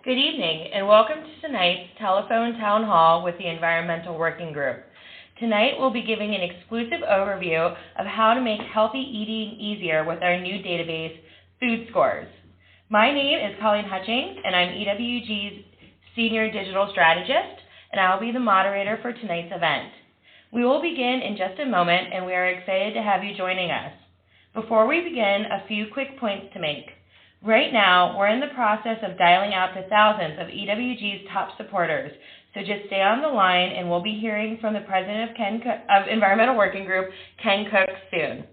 Good evening, and welcome to tonight's telephone town hall with the Environmental Working Group. Tonight, we'll be giving an exclusive overview of how to make healthy eating easier with our new database, Food Scores. My name is Colleen Hutchings, and I'm EWG's Senior Digital Strategist, and I'll be the moderator for tonight's event. We will begin in just a moment, and we are excited to have you joining us. Before we begin, a few quick points to make. Right now, we're in the process of dialing out to thousands of EWG's top supporters, so just stay on the line and we'll be hearing from the president of Environmental Working Group, Ken Cook, soon.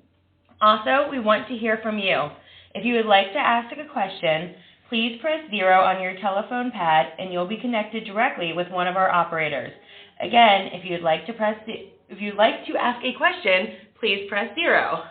Also, we want to hear from you. If you would like to ask a question, please press 0 on your telephone pad and you'll be connected directly with one of our operators. Again, if you'd like to ask a question, please press 0.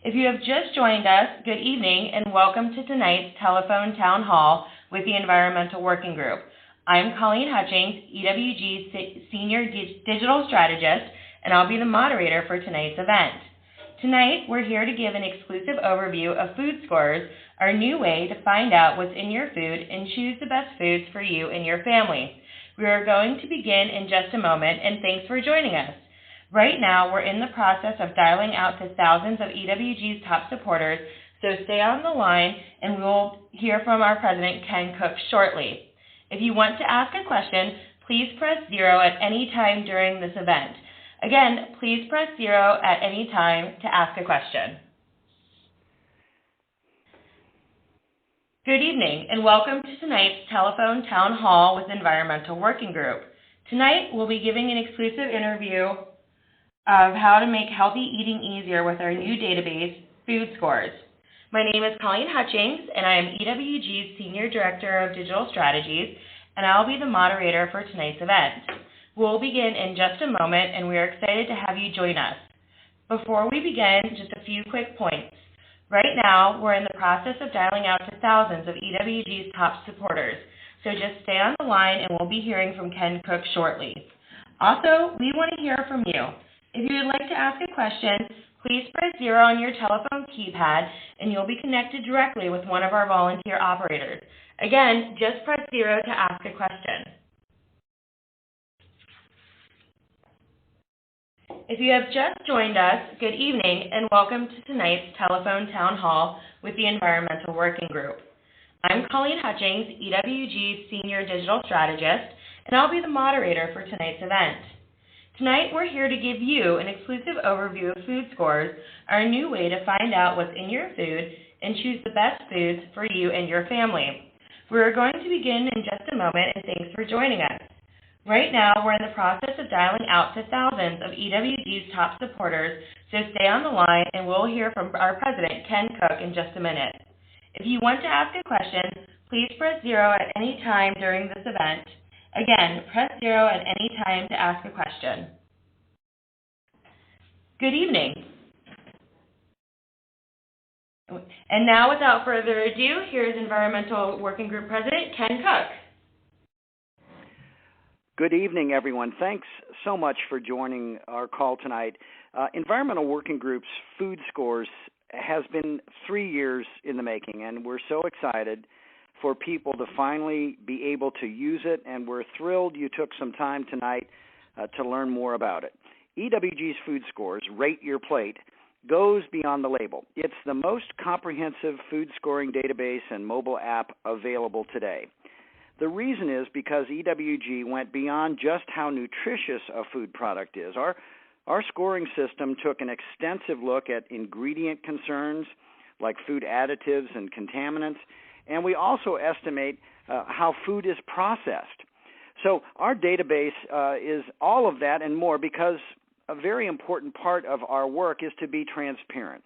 If you have just joined us, good evening and welcome to tonight's telephone town hall with the Environmental Working Group. I'm Colleen Hutchings, EWG's Senior Digital Strategist, and I'll be the moderator for tonight's event. Tonight, we're here to give an exclusive overview of Food Scores, our new way to find out what's in your food and choose the best foods for you and your family. We are going to begin in just a moment, and thanks for joining us. Right now, we're in the process of dialing out to thousands of EWG's top supporters, so stay on the line and we'll hear from our president, Ken Cook, shortly. If you want to ask a question, please press 0 at any time during this event. Again, please press 0 at any time to ask a question. Good evening and welcome to tonight's telephone town hall with Environmental Working Group. Tonight, we'll be giving an exclusive interview of how to make healthy eating easier with our new database, Food Scores. My name is Colleen Hutchings, and I am EWG's Senior Director of Digital Strategies, and I'll be the moderator for tonight's event. We'll begin in just a moment, and we are excited to have you join us. Before we begin, just a few quick points. Right now, we're in the process of dialing out to thousands of EWG's top supporters, so just stay on the line, and we'll be hearing from Ken Cook shortly. Also, we want to hear from you. If you would like to ask a question, please press 0 on your telephone keypad and you'll be connected directly with one of our volunteer operators. Again, just press 0 to ask a question. If you have just joined us, good evening and welcome to tonight's telephone town hall with the Environmental Working Group. I'm Colleen Hutchings, EWG's Senior Digital Strategist, and I'll be the moderator for tonight's event. Tonight, we're here to give you an exclusive overview of Food Scores, our new way to find out what's in your food and choose the best foods for you and your family. We're going to begin in just a moment, and thanks for joining us. Right now, we're in the process of dialing out to thousands of EWG's top supporters, so stay on the line and we'll hear from our president, Ken Cook, in just a minute. If you want to ask a question, please press 0 at any time during this event. Again, press 0 at any time to ask a question. Good evening. And now, without further ado, here's Environmental Working Group President Ken Cook. Good evening, everyone. Thanks so much for joining our call tonight. Environmental Working Group's Food Scores has been 3 years in the making, and we're so excited for people to finally be able to use it, and we're thrilled you took some time tonight to learn more about it. EWG's Food Scores, Rate Your Plate, goes beyond the label. It's the most comprehensive food scoring database and mobile app available today. The reason is because EWG went beyond just how nutritious a food product is. Our scoring system took an extensive look at ingredient concerns like food additives and contaminants, and we also estimate how food is processed. So our database is all of that and more because a very important part of our work is to be transparent,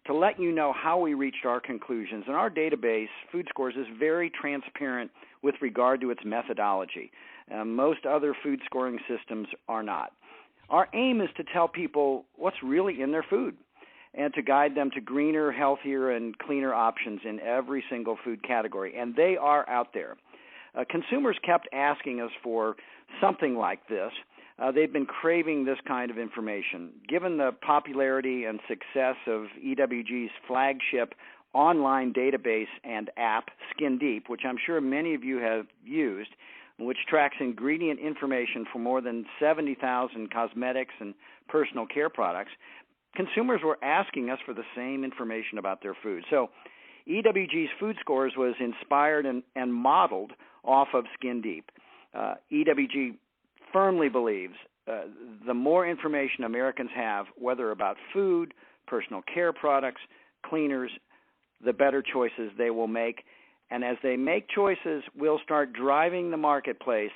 to let you know how we reached our conclusions. And our database, Food Scores, is very transparent with regard to its methodology. Most other food scoring systems are not. Our aim is to tell people what's really in their food and to guide them to greener, healthier, and cleaner options in every single food category. And they are out there. Consumers kept asking us for something like this. they've been craving this kind of information. Given the popularity and success of EWG's flagship online database and app, Skin Deep, which I'm sure many of you have used, which tracks ingredient information for more than 70,000 cosmetics and personal care products, consumers were asking us for the same information about their food. So EWG's Food Scores was inspired and modeled off of Skin Deep. EWG firmly believes the more information Americans have, whether about food, personal care products, cleaners, the better choices they will make. And as they make choices, we'll start driving the marketplace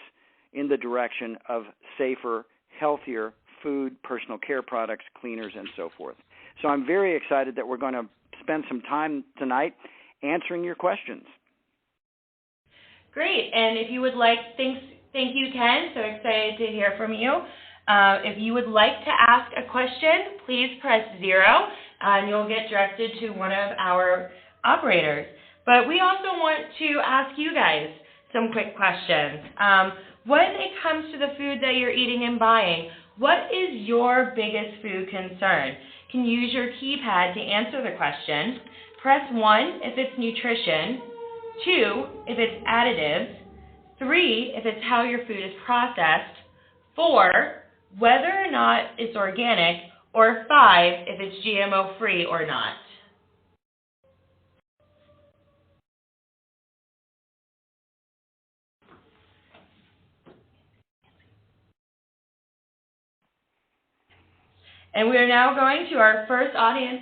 in the direction of safer, healthier food, personal care products, cleaners, and so forth. So I'm very excited that we're going to spend some time tonight answering your questions. Great. And if you would like, thank you, Ken. So excited to hear from you. If you would like to ask a question, please press 0, and you'll get directed to one of our operators. But we also want to ask you guys some quick questions. When it comes to the food that you're eating and buying, what is your biggest food concern? You can use your keypad to answer the question. Press 1 if it's nutrition, 2 if it's additives, 3 if it's how your food is processed, 4 whether or not it's organic, or 5 if it's GMO-free or not. And we are now going to our first audience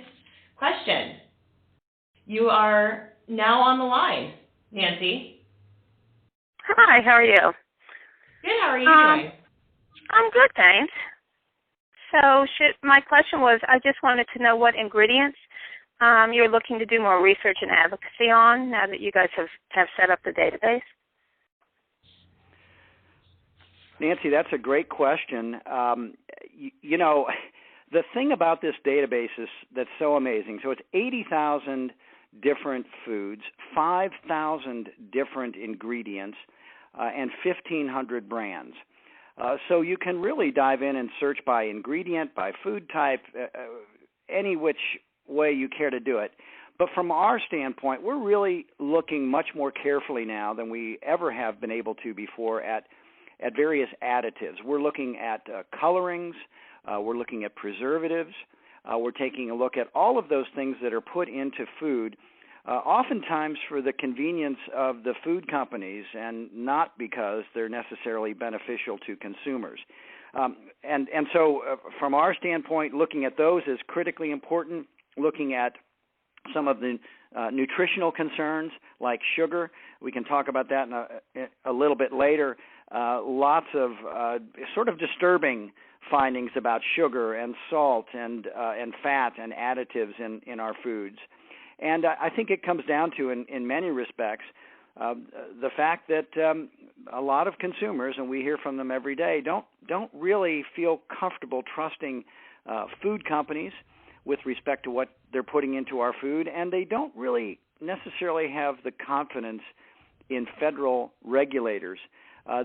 question. You are now on the line, Nancy. Hi, how are you? Good, how are you doing? I'm good, thanks. So my question was, I just wanted to know what ingredients you're looking to do more research and advocacy on now that you guys have set up the database. Nancy, that's a great question. You know, the thing about this database is that's so amazing. So it's 80,000 different foods, 5,000 different ingredients, and 1,500 brands. So you can really dive in and search by ingredient, by food type, any which way you care to do it. But from our standpoint, we're really looking much more carefully now than we ever have been able to before at various additives. We're looking at colorings. We're looking at preservatives. We're taking a look at all of those things that are put into food, oftentimes for the convenience of the food companies and not because they're necessarily beneficial to consumers. And so from our standpoint, looking at those is critically important, looking at some of the nutritional concerns like sugar. We can talk about that in a little bit later. Lots of sort of disturbing findings about sugar and salt and fat and additives in our foods. And I think it comes down to, in many respects, the fact that a lot of consumers, and we hear from them every day, don't really feel comfortable trusting food companies with respect to what they're putting into our food, and they don't really necessarily have the confidence in federal regulators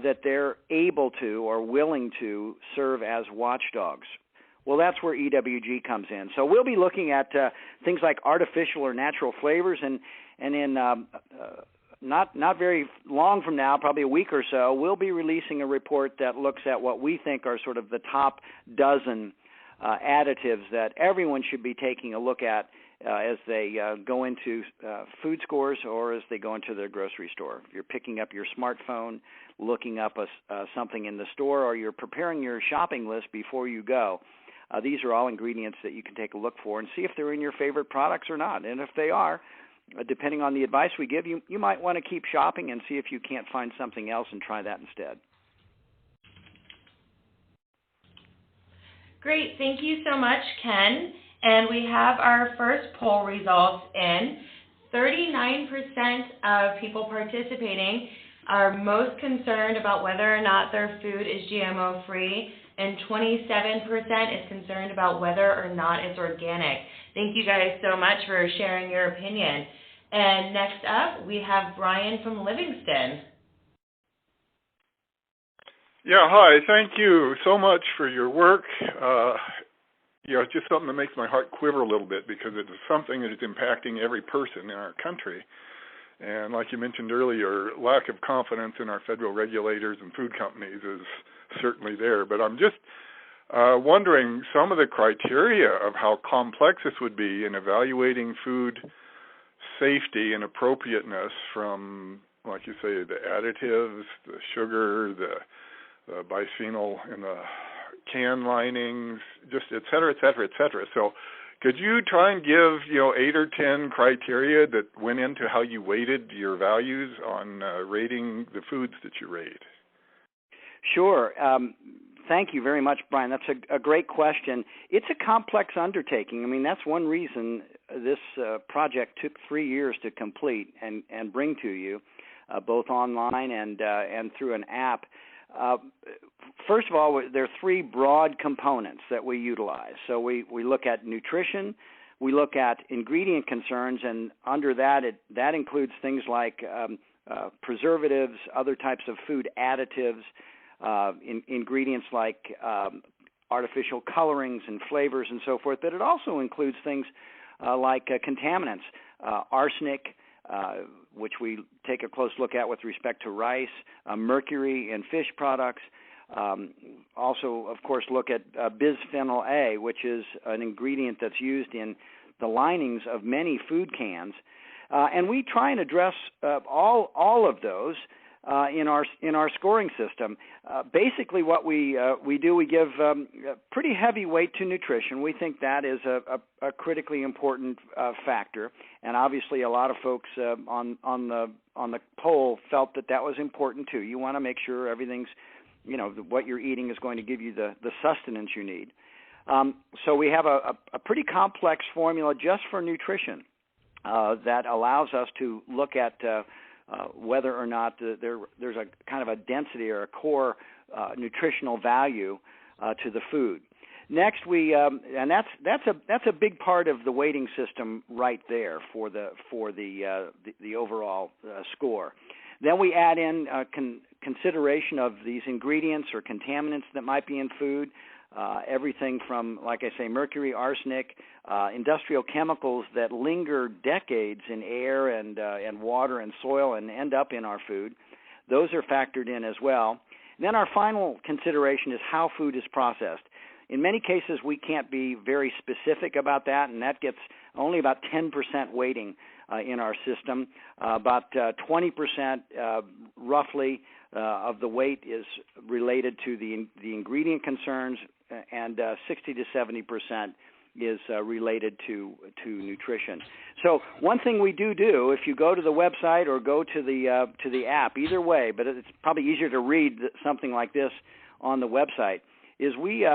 that they're able to or willing to serve as watchdogs. Well, that's where EWG comes in. So we'll be looking at things like artificial or natural flavors, and in not very long from now, probably a week or so, we'll be releasing a report that looks at what we think are sort of the top dozen additives that everyone should be taking a look at as they go into food scores or as they go into their grocery store. If you're picking up your smartphone, looking up something in the store, or you're preparing your shopping list before you go, these are all ingredients that you can take a look for and see if they're in your favorite products or not. And if they are, depending on the advice we give you, you might want to keep shopping and see if you can't find something else and try that instead. Great. Thank you so much, Ken. And we have our first poll results in. 39% of people participating are most concerned about whether or not their food is GMO-free, and 27% is concerned about whether or not it's organic. Thank you guys so much for sharing your opinion. And next up, we have Brian from Livingston. Yeah, hi. Thank you so much for your work. It's just something that makes my heart quiver a little bit because it is something that is impacting every person in our country. And like you mentioned earlier, lack of confidence in our federal regulators and food companies is certainly there. But I'm just wondering some of the criteria of how complex this would be in evaluating food safety and appropriateness from, like you say, the additives, the sugar, the bisphenol in the can linings, just et cetera, et cetera, et cetera. So could you try and give, 8 or 10 criteria that went into how you weighted your values on rating the foods that you rate? Sure. Thank you very much, Brian. That's a great question. It's a complex undertaking. I mean, that's one reason this project took 3 years to complete and bring to you, both online and through an app. First of all, there are 3 broad components that we utilize. So we look at nutrition, we look at ingredient concerns, and under that, that includes things like preservatives, other types of food additives, ingredients like artificial colorings and flavors and so forth, but it also includes things like contaminants, arsenic, which we take a close look at with respect to rice, mercury in fish products. Also, of course, look at bisphenol A, which is an ingredient that's used in the linings of many food cans. And we try and address all of those in our scoring system. Basically, what we do, we give pretty heavy weight to nutrition. We think that is a critically important factor, and obviously, a lot of folks on the poll felt that was important too. You want to make sure everything's, what you're eating is going to give you the sustenance you need. So we have a pretty complex formula just for nutrition that allows us to look at whether or not there's a kind of a density or a core nutritional value to the food. Next, and that's a big part of the weighting system right there for the overall score. Then we add in consideration of these ingredients or contaminants that might be in food. Everything from, like I say, mercury, arsenic, industrial chemicals that linger decades in air and water and soil and end up in our food. Those are factored in as well. Then our final consideration is how food is processed. In many cases, we can't be very specific about that, and that gets only about 10% weighting in our system. About 20% roughly of the weight is related to the ingredient concerns, and 60 to 70% is related to nutrition. So one thing we do, if you go to the website or go to the app, either way, but it's probably easier to read something like this on the website, is we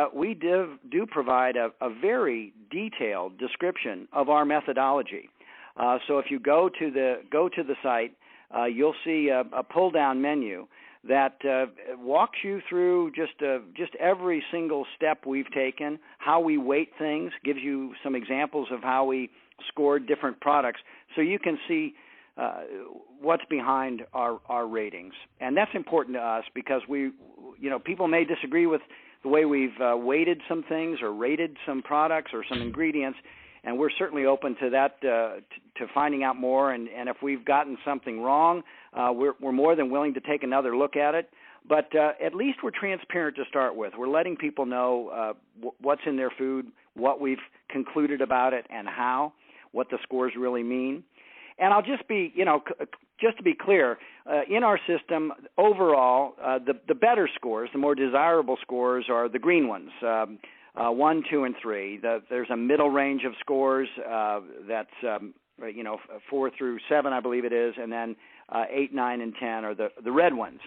do provide a very detailed description of our methodology. So if you go to the site, you'll see a pull-down menu that walks you through just every single step we've taken, how we weight things, gives you some examples of how we scored different products, so you can see what's behind our ratings. And that's important to us because people may disagree with the way we've weighted some things or rated some products or some ingredients, and we're certainly open to that, to finding out more. And if we've gotten something wrong, we're more than willing to take another look at it. But at least we're transparent to start with. We're letting people know what's in their food, what we've concluded about it, and how, what the scores really mean. And I'll just be, just to be clear, in our system, overall, the better scores, the more desirable scores are the green ones, 1, 2, and 3. There's a middle range of scores that's, 4 through 7, I believe it is, and then 8, 9, and 10 are the red ones.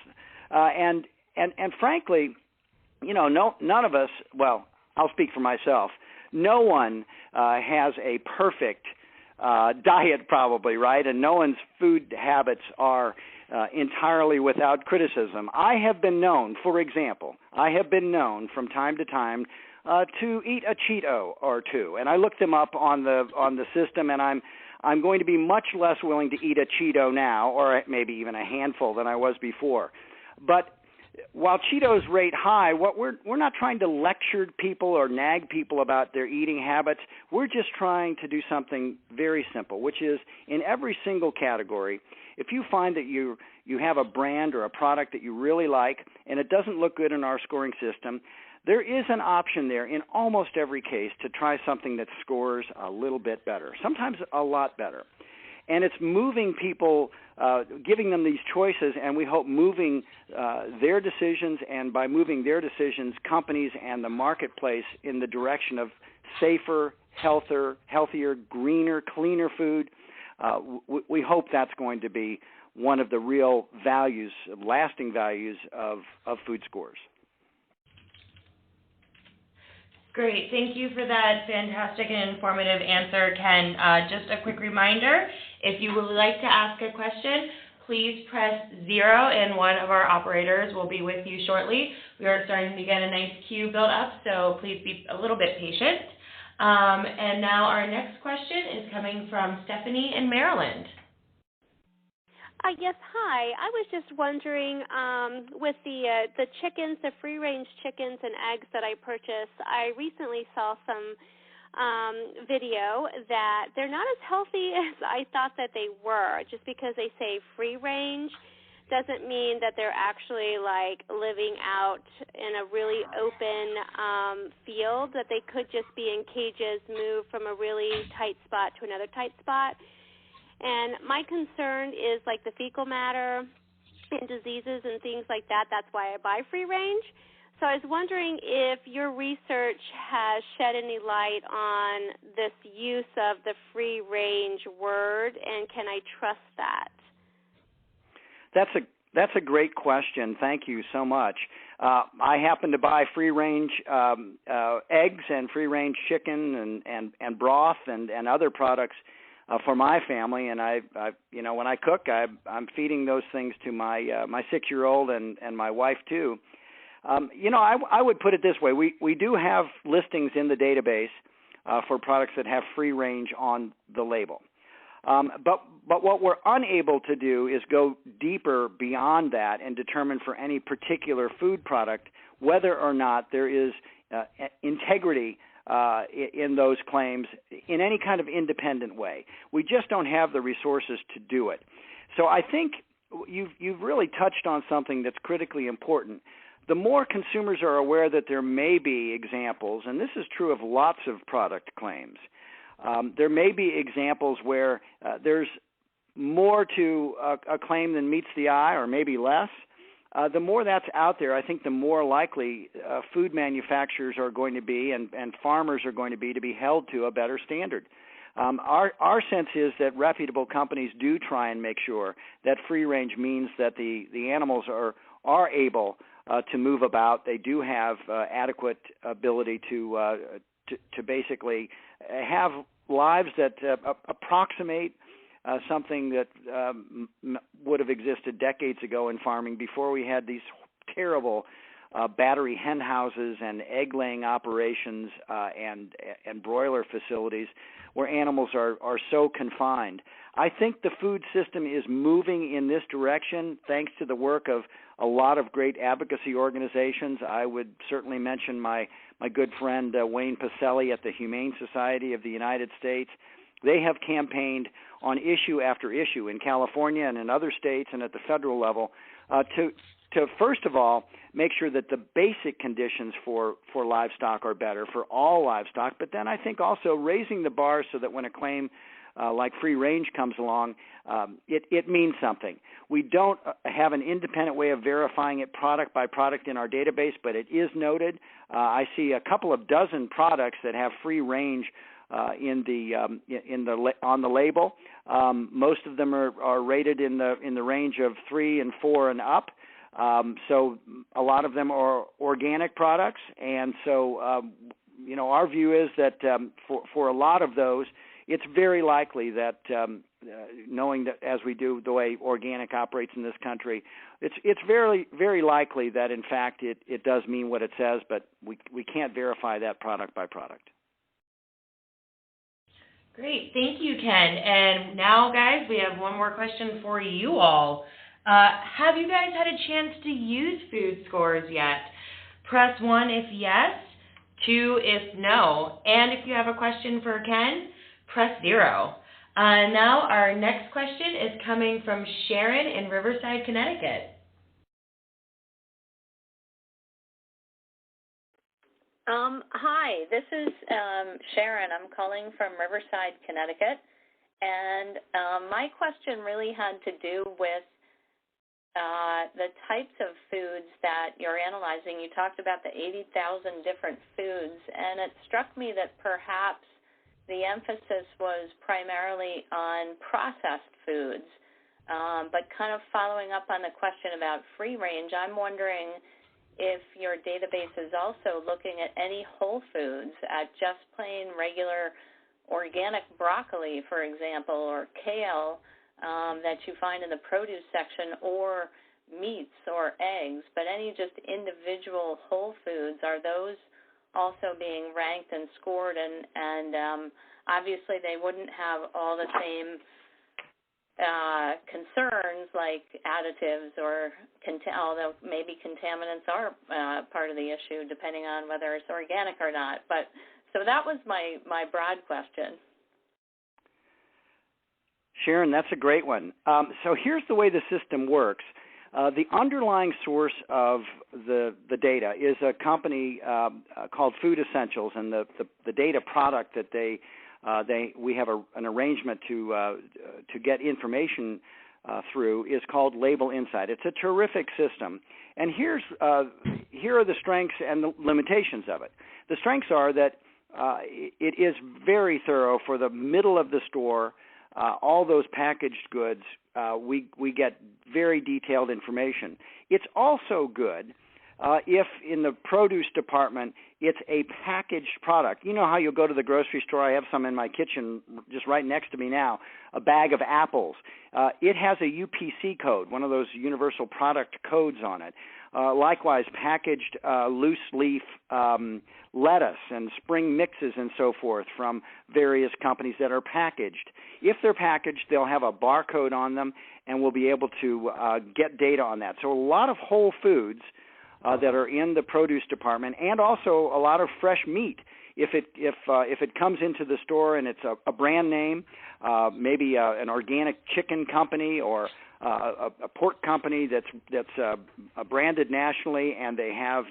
And frankly, none of us, well, I'll speak for myself, no one has a perfect diet probably, right? And no one's food habits are entirely without criticism. I have been known, for example, from time to time to eat a Cheeto or two, and I looked them up on the system, and I'm going to be much less willing to eat a Cheeto now, or maybe even a handful than I was before. But while Cheetos rate high, what we're not trying to lecture people or nag people about their eating habits. We're just trying to do something very simple, which is in every single category, if you find that you have a brand or a product that you really like and it doesn't look good in our scoring system, there is an option there in almost every case to try something that scores a little bit better, sometimes a lot better. And it's moving people, giving them these choices, and we hope moving their decisions, and by moving their decisions, companies and the marketplace in the direction of safer, healthier, greener, cleaner food. We hope that's going to be one of the real values, lasting values of food scores. Great. Thank you for that fantastic and informative answer, Ken. Just a quick reminder, if you would like to ask a question, please press 0 and one of our operators will be with you shortly. We are starting to get a nice queue built up, so please be a little bit patient. And now our next question is coming from Stephanie in Maryland. Yes, hi. I was just wondering, with the chickens, the free-range chickens and eggs that I purchased, I recently saw some video that they're not as healthy as I thought that they were. Just because they say free-range doesn't mean that they're actually like living out in a really open field, that they could just be in cages, move from a really tight spot to another tight spot. And my concern is like the fecal matter and diseases and things like that. That's why I buy free range. So I was wondering if your research has shed any light on this use of the free range word, and can I trust that? That's a great question. Thank you so much. I happen to buy free range eggs and free range chicken and broth and other products for my family, and I when I cook, I'm feeding those things to my 6-year-old and my wife too. I would put it this way: we do have listings in the database for products that have free range on the label, but what we're unable to do is go deeper beyond that and determine for any particular food product whether or not there is integrity in those claims in any kind of independent way. We just don't have the resources to do it. So I think you've really touched on something that's critically important. The more consumers are aware that there may be examples, and this is true of lots of product claims, there may be examples where there's more to a claim than meets the eye, or maybe less. The more that's out there, I think the more likely food manufacturers are going to be and farmers are going to be held to a better standard. Our sense is that reputable companies do try and make sure that free range means that the animals are able to move about. They do have adequate ability to basically have lives that approximate something that would have existed decades ago in farming before we had these terrible battery hen houses and egg-laying operations and broiler facilities where animals are so confined. I think the food system is moving in this direction thanks to the work of a lot of great advocacy organizations. I would certainly mention my good friend Wayne Pacelli at the Humane Society of the United States. They have campaigned on issue after issue in California and in other states and at the federal level to first of all make sure that the basic conditions for livestock are better for all livestock, but then I think also raising the bar so that when a claim like free range comes along, it means something. We don't have an independent way of verifying it product by product in our database, but it is noted. I see a couple of dozen products that have free range on the label. Most of them are rated in the range of 3 and 4 and up. So a lot of them are organic products, and so our view is that for a lot of those, it's very likely that knowing that as we do the way organic operates in this country, it's very, very likely that in fact it does mean what it says, but we can't verify that product by product. Great. Thank you, Ken. And now, guys, we have one more question for you all. Have you guys had a chance to use food scores yet? Press 1 if yes, 2 if no, and if you have a question for Ken, press 0. Now our next question is coming from Sharon in Riverside, Connecticut. Hi, this is Sharon. I'm calling from Riverside, Connecticut, and my question really had to do with the types of foods that you're analyzing. You talked about the 80,000 different foods, and it struck me that perhaps the emphasis was primarily on processed foods. But kind of following up on the question about free range, I'm wondering if your database is also looking at any whole foods, at just plain regular organic broccoli, for example, or kale that you find in the produce section, or meats or eggs, but any just individual whole foods. Are those also being ranked and scored? And obviously they wouldn't have all the same concerns like additives, or although maybe contaminants are part of the issue depending on whether it's organic or not. But so that was my broad question. Sharon, that's a great one. So here's the way the system works. The underlying source of the data is a company called Food Essentials, and the data product that we have an arrangement to get information through is called Label Insight. It's a terrific system, and here are the strengths and the limitations of it. The strengths are that it is very thorough for the middle of the store. All those packaged goods, we get very detailed information. It's also good if in the produce department it's a packaged product. You know how you'll go to the grocery store, I have some in my kitchen just right next to me now, a bag of apples. It has a UPC code, one of those universal product codes on it. Likewise, packaged loose leaf lettuce and spring mixes and so forth from various companies that are packaged. If they're packaged, they'll have a barcode on them, and we'll be able to get data on that. So a lot of whole foods that are in the produce department, and also a lot of fresh meat. If it comes into the store and it's a brand name, maybe an organic chicken company or a pork company that's branded nationally, and they have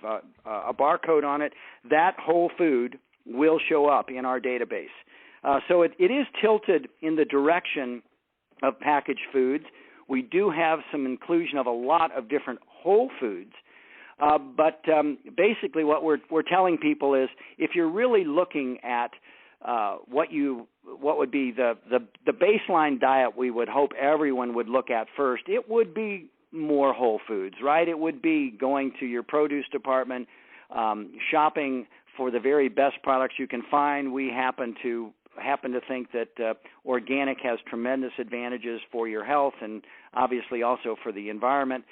a barcode on it, that whole food will show up in our database. So it is tilted in the direction of packaged foods. We do have some inclusion of a lot of different whole foods. But basically what we're telling people is, if you're really looking at what would be the baseline diet we would hope everyone would look at first, it would be more whole foods, right? It would be going to your produce department, shopping for the very best products you can find. We happen to think that organic has tremendous advantages for your health and obviously also for the environment.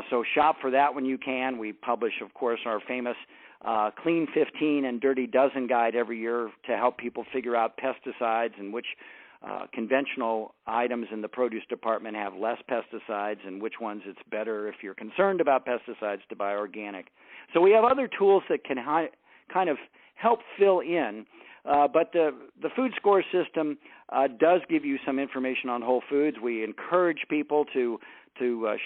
So shop for that when you can. We publish, of course, our famous Clean 15 and Dirty Dozen guide every year to help people figure out pesticides and which conventional items in the produce department have less pesticides and which ones it's better, if you're concerned about pesticides, to buy organic. So we have other tools that can kind of help fill in. But the food score system does give you some information on whole foods. We encourage people to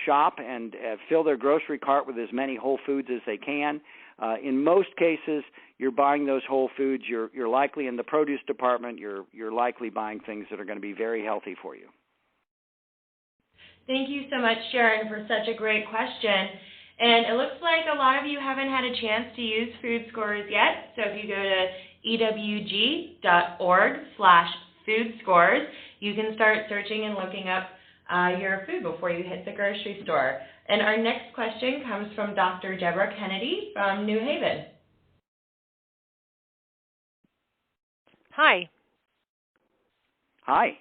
shop and fill their grocery cart with as many whole foods as they can. In most cases, you're buying those whole foods. You're likely in the produce department. You're likely buying things that are going to be very healthy for you. Thank you so much, Sharon, for such a great question. And it looks like a lot of you haven't had a chance to use food scores yet. So if you go to ewg.org/food scores, you can start searching and looking up your food before you hit the grocery store. And our next question comes from Dr. Deborah Kennedy from New Haven. Hi. Hi.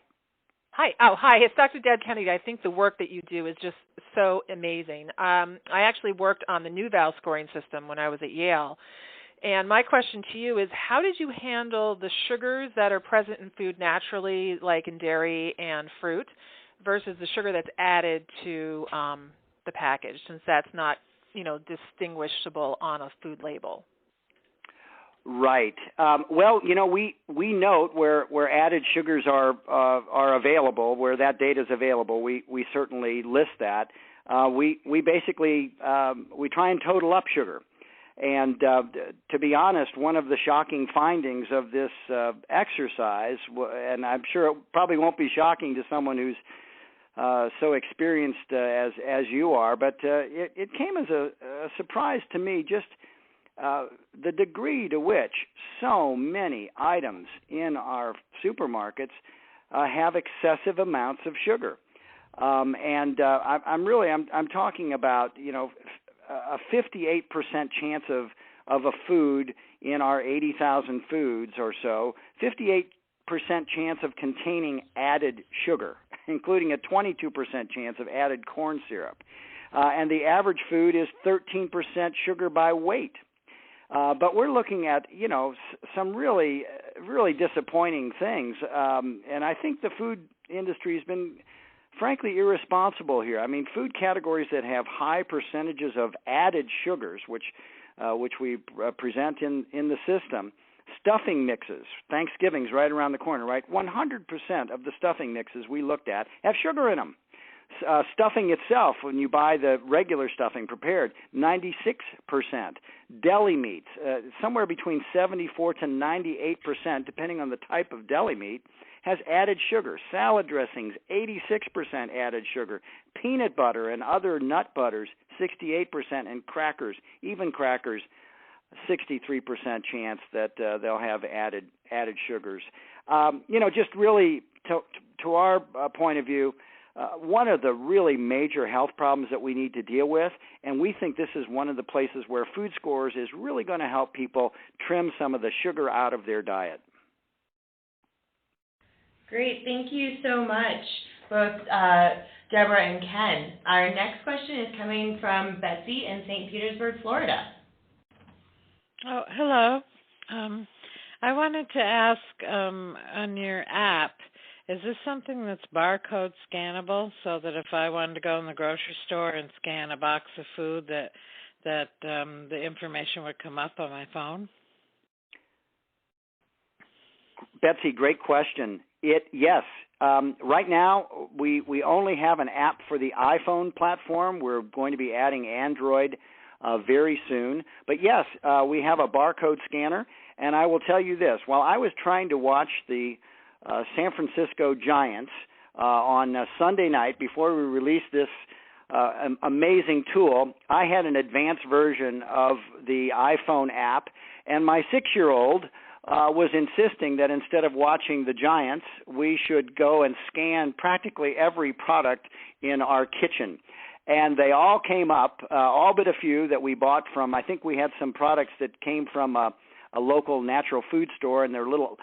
Hi. Oh, hi. It's Dr. Deb Kennedy. I think the work that you do is just so amazing. I actually worked on the NuVal scoring system when I was at Yale. And my question to you is, how did you handle the sugars that are present in food naturally, like in dairy and fruit, versus the sugar that's added to the package, since that's not, distinguishable on a food label? Right. Well, we note where added sugars are available, where that data is available. We certainly list that. We basically we try and total up sugar. And to be honest, one of the shocking findings of this exercise, and I'm sure it probably won't be shocking to someone who's so experienced as you are, but it came as a surprise to me, just the degree to which so many items in our supermarkets have excessive amounts of sugar. I'm talking about, a 58% chance of a food in our 80,000 foods or so, 58% chance of containing added sugar, including a 22% chance of added corn syrup. And the average food is 13% sugar by weight. But we're looking at, some really, really disappointing things. And I think the food industry has been, frankly, irresponsible here. I mean, food categories that have high percentages of added sugars, which we present in the system, stuffing mixes. Thanksgiving's right around the corner, right? 100% of the stuffing mixes we looked at have sugar in them. Stuffing itself, when you buy the regular stuffing prepared, 96%. Deli meats, somewhere between 74 to 98%, depending on the type of deli meat, has added sugar. Salad dressings, 86% added sugar. Peanut butter and other nut butters, 68%. And crackers, even crackers, 63% chance that they'll have added sugars. Just really to our point of view, one of the really major health problems that we need to deal with, and we think this is one of the places where Food Scores is really going to help people trim some of the sugar out of their diet. Great. Thank you so much, both Deborah and Ken. Our next question is coming from Betsy in St. Petersburg, Florida. Oh, hello. I wanted to ask on your app, is this something that's barcode scannable so that if I wanted to go in the grocery store and scan a box of food that the information would come up on my phone? Betsy, great question. Yes. Right now, we only have an app for the iPhone platform. We're going to be adding Android very soon. But yes, we have a barcode scanner. And I will tell you this. While I was trying to watch the San Francisco Giants on Sunday night before we released this amazing tool, I had an advanced version of the iPhone app, and my 6-year-old was insisting that instead of watching the Giants, we should go and scan practically every product in our kitchen. And they all came up, all but a few that we bought from, I think we had some products that came from a local natural food store, and they're a little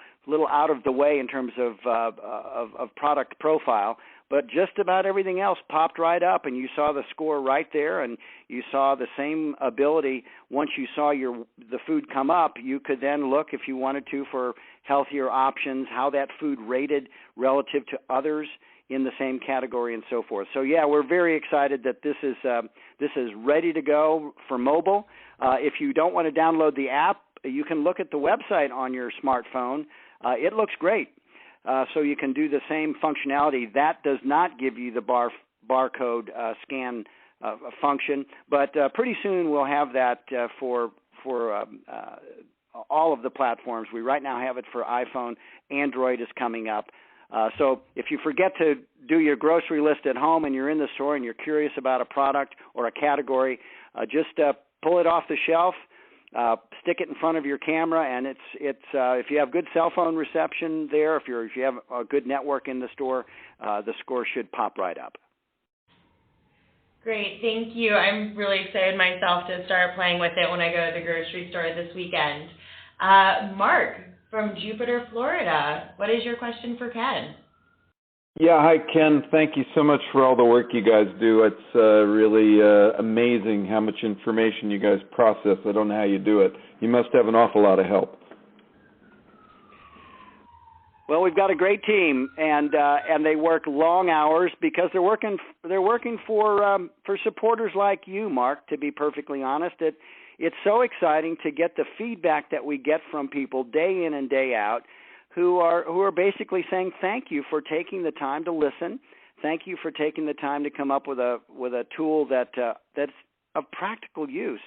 out of the way in terms of product profile. But just about everything else popped right up, and you saw the score right there, and you saw the same ability. Once you saw the food come up, you could then look, if you wanted to, for healthier options, how that food rated relative to others in the same category, and so forth. So yeah, we're very excited that this is ready to go for mobile. If you don't want to download the app, you can look at the website on your smartphone. It looks great. So you can do the same functionality. That does not give you the barcode scan function, but pretty soon we'll have that for all of the platforms. We right now have it for iPhone. Android is coming up. So if you forget to do your grocery list at home and you're in the store and you're curious about a product or a category, just pull it off the shelf. Stick it in front of your camera, and it's if you have good cell phone reception there, if you have a good network in the store, the score should pop right up. Great, thank you. I'm really excited myself to start playing with it when I go to the grocery store this weekend. Mark from Jupiter, Florida, what is your question for Ken? Yeah, hi, Ken. Thank you so much for all the work you guys do. It's really amazing how much information you guys process. I don't know how you do it. You must have an awful lot of help. Well, we've got a great team, and they work long hours because they're working for supporters like you, Mark. To be perfectly honest, it's so exciting to get the feedback that we get from people day in and day out, who are basically saying thank you for taking the time to listen. Thank you for taking the time to come up with a tool that's of practical use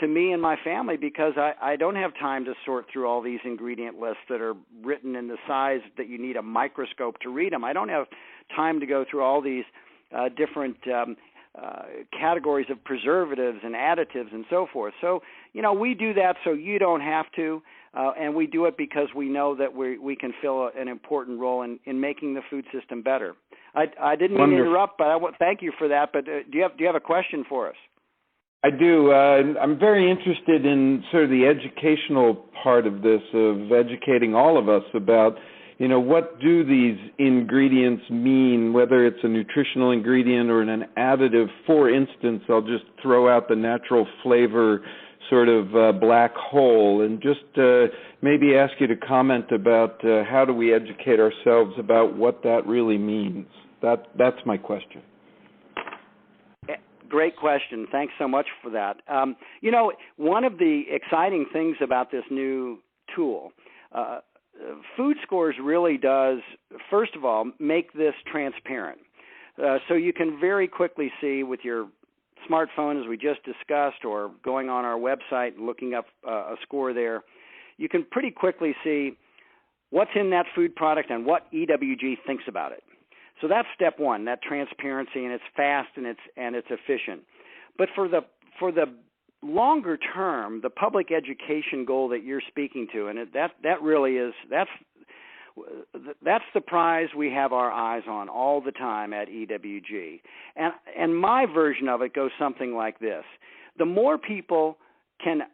to me and my family, because I don't have time to sort through all these ingredient lists that are written in the size that you need a microscope to read them. I don't have time to go through all these different categories of preservatives and additives and so forth. So, we do that so you don't have to, and we do it because we know that we can fill an important role in making the food system better. I didn't mean to interrupt, but thank you for that. But do you have a question for us? I do. I'm very interested in sort of the educational part of this, of educating all of us about, what do these ingredients mean, whether it's a nutritional ingredient or an additive. For instance, I'll just throw out the natural flavor sort of black hole, and just maybe ask you to comment about how do we educate ourselves about what that really means. That's my question. Great question. Thanks so much for that. One of the exciting things about this new tool, Food Scores really does, first of all, make this transparent. So you can very quickly see with your smartphone, as we just discussed, or going on our website and looking up a score there, you can pretty quickly see what's in that food product and what EWG thinks about it. So that's step one, that transparency, and it's fast and it's efficient. But for the longer term, the public education goal that you're speaking to, and that really is that's the prize we have our eyes on all the time at EWG. And my version of it goes something like this: the more people can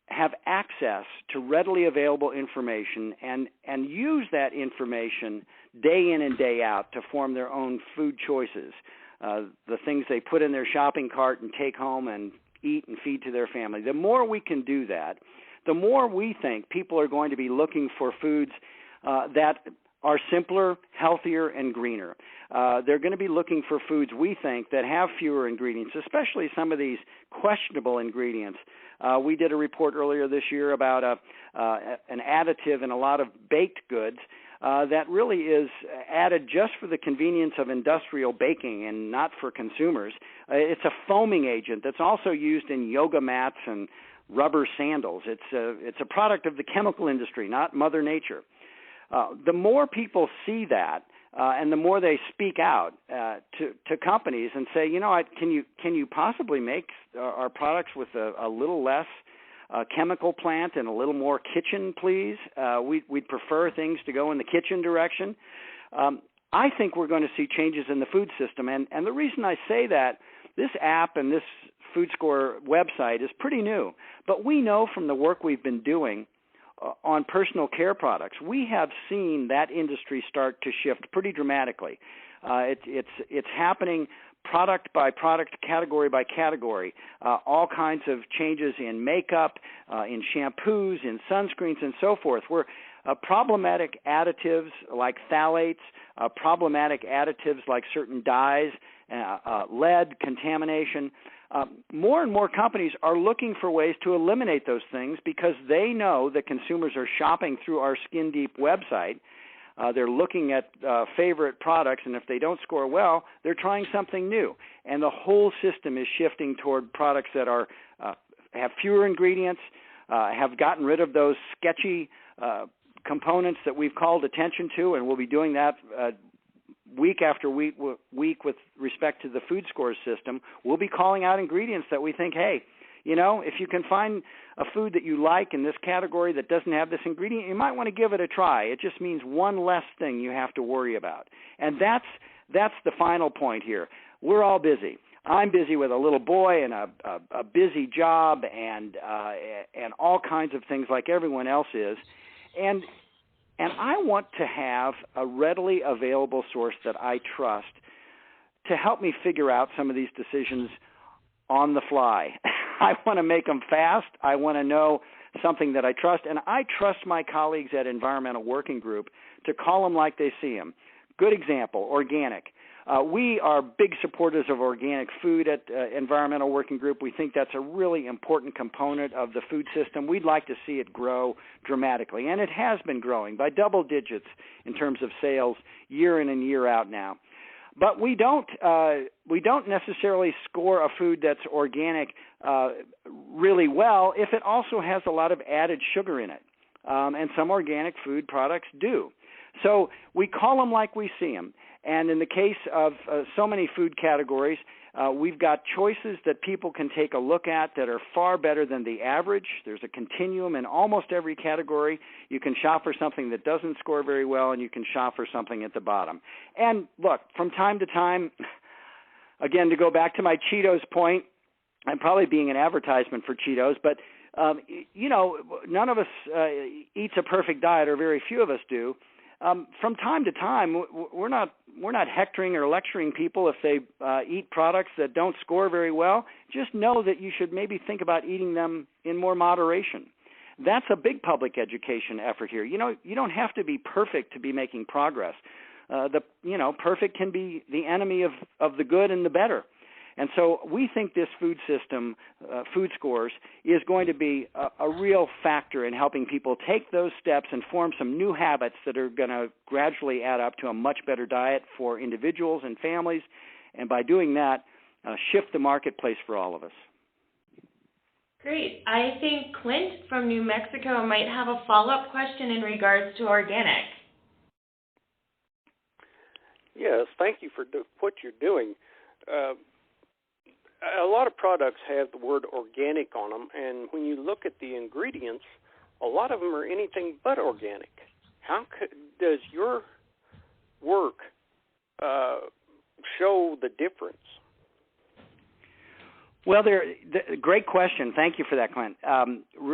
have access to readily available information and use that information day in and day out to form their own food choices, the things they put in their shopping cart and take home and eat and feed to their family. The more we can do that, the more we think people are going to be looking for foods that are simpler, healthier, and greener. They're going to be looking for foods, we think, that have fewer ingredients, especially some of these questionable ingredients. We did a report earlier this year about an additive in a lot of baked goods that really is added just for the convenience of industrial baking and not for consumers. It's a foaming agent that's also used in yoga mats and rubber sandals. It's a product of the chemical industry, not Mother Nature. The more people see that, and the more they speak out to companies and say, can you possibly make our products with a little less chemical plant and a little more kitchen, please? We'd prefer things to go in the kitchen direction. I think we're going to see changes in the food system, and the reason I say that, this app and this Food Score website is pretty new, but we know from the work we've been doing on personal care products, we have seen that industry start to shift pretty dramatically. It's happening product by product, category by category, all kinds of changes in makeup, in shampoos, in sunscreens, and so forth, where problematic additives like phthalates, problematic additives like certain dyes, lead, contamination, more and more companies are looking for ways to eliminate those things because they know that consumers are shopping through our Skin Deep website. They're looking at favorite products, and if they don't score well, they're trying something new. And the whole system is shifting toward products that are have fewer ingredients, have gotten rid of those sketchy components that we've called attention to, and we'll be doing that week after week with respect to the Food Scores system. We'll be calling out ingredients that we think, hey, if you can find a food that you like in this category that doesn't have this ingredient, you might want to give it a try. It just means one less thing you have to worry about. And that's the final point here. We're all busy. I'm busy with a little boy and a busy job and all kinds of things like everyone else is. And I want to have a readily available source that I trust to help me figure out some of these decisions on the fly. I want to make them fast. I want to know something that I trust. And I trust my colleagues at Environmental Working Group to call them like they see them. Good example, organic. We are big supporters of organic food at Environmental Working Group. We think that's a really important component of the food system. We'd like to see it grow dramatically, and it has been growing by double digits in terms of sales year in and year out now. But we don't necessarily score a food that's organic really well if it also has a lot of added sugar in it, and some organic food products do. So we call them like we see them. And in the case of so many food categories, we've got choices that people can take a look at that are far better than the average. There's a continuum in almost every category. You can shop for something that doesn't score very well, and you can shop for something at the bottom. And look, from time to time, again, to go back to my Cheetos point, I'm probably being an advertisement for Cheetos, but none of us eats a perfect diet, or very few of us do. From time to time, we're not hectoring or lecturing people if they eat products that don't score very well. Just know that you should maybe think about eating them in more moderation. That's a big public education effort here. You don't have to be perfect to be making progress. Perfect can be the enemy of the good and the better. And so we think this food system, food scores, is going to be a real factor in helping people take those steps and form some new habits that are going to gradually add up to a much better diet for individuals and families, and by doing that, shift the marketplace for all of us. Great. I think Clint from New Mexico might have a follow-up question in regards to organic. Yes, thank you for what you're doing. A lot of products have the word organic on them, and when you look at the ingredients, a lot of them are anything but organic. How does your work show the difference? Well, great question. Thank you for that, Clint.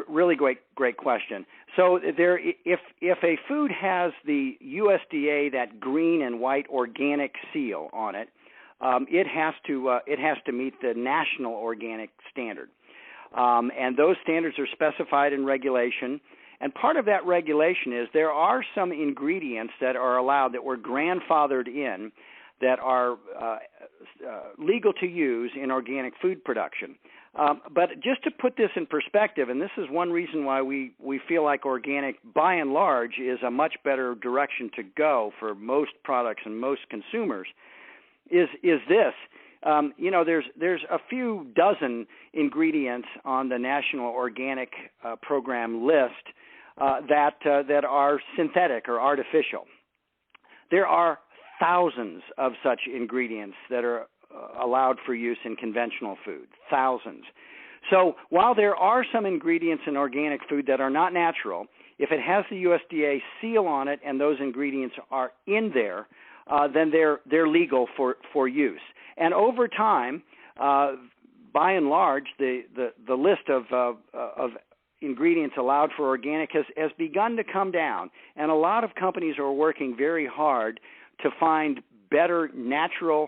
Really great question. So if a food has the USDA, that green and white organic seal on it, it has to meet the national organic standard, and those standards are specified in regulation. And part of that regulation is there are some ingredients that are allowed that were grandfathered in that are legal to use in organic food production. But just to put this in perspective, and this is one reason why we feel like organic, by and large, is a much better direction to go for most products and most consumers, is this. There's a few dozen ingredients on the National Organic Program list that are synthetic or artificial. There are thousands of such ingredients that are allowed for use in conventional food, thousands. So while there are some ingredients in organic food that are not natural, if it has the USDA seal on it and those ingredients are in there, then they're legal for use. And over time, by and large, the list of ingredients allowed for organic has begun to come down, and a lot of companies are working very hard to find better natural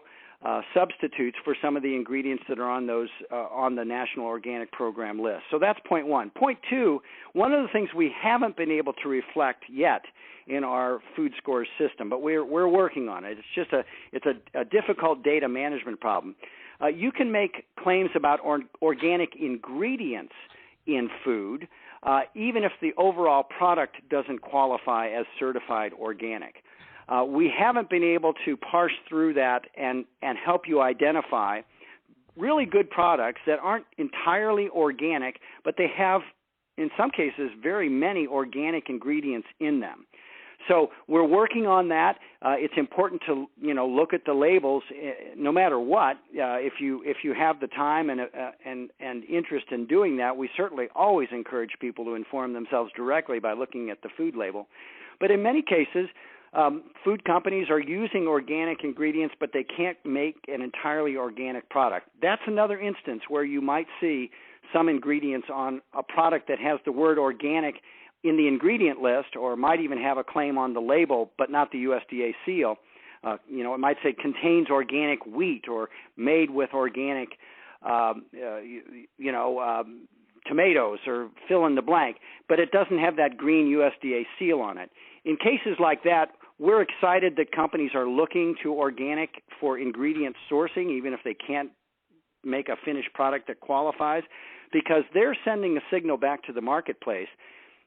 substitutes for some of the ingredients that are on those on the National Organic Program list. So that's point one. Point two, one of the things we haven't been able to reflect yet in our food scores system, but we're working on it. It's a difficult data management problem. You can make claims about organic ingredients in food, even if the overall product doesn't qualify as certified organic. We haven't been able to parse through that and help you identify really good products that aren't entirely organic, but they have, in some cases, very many organic ingredients in them. So we're working on that. It's important to look at the labels, no matter what. If you have the time and interest in doing that, we certainly always encourage people to inform themselves directly by looking at the food label. But in many cases, food companies are using organic ingredients, but they can't make an entirely organic product. That's another instance where you might see some ingredients on a product that has the word organic in the ingredient list, or might even have a claim on the label, but not the USDA seal. It might say contains organic wheat or made with organic, tomatoes, or fill in the blank, but it doesn't have that green USDA seal on it. in cases like that, we're excited that companies are looking to organic for ingredient sourcing, even if they can't make a finished product that qualifies, because they're sending a signal back to the marketplace.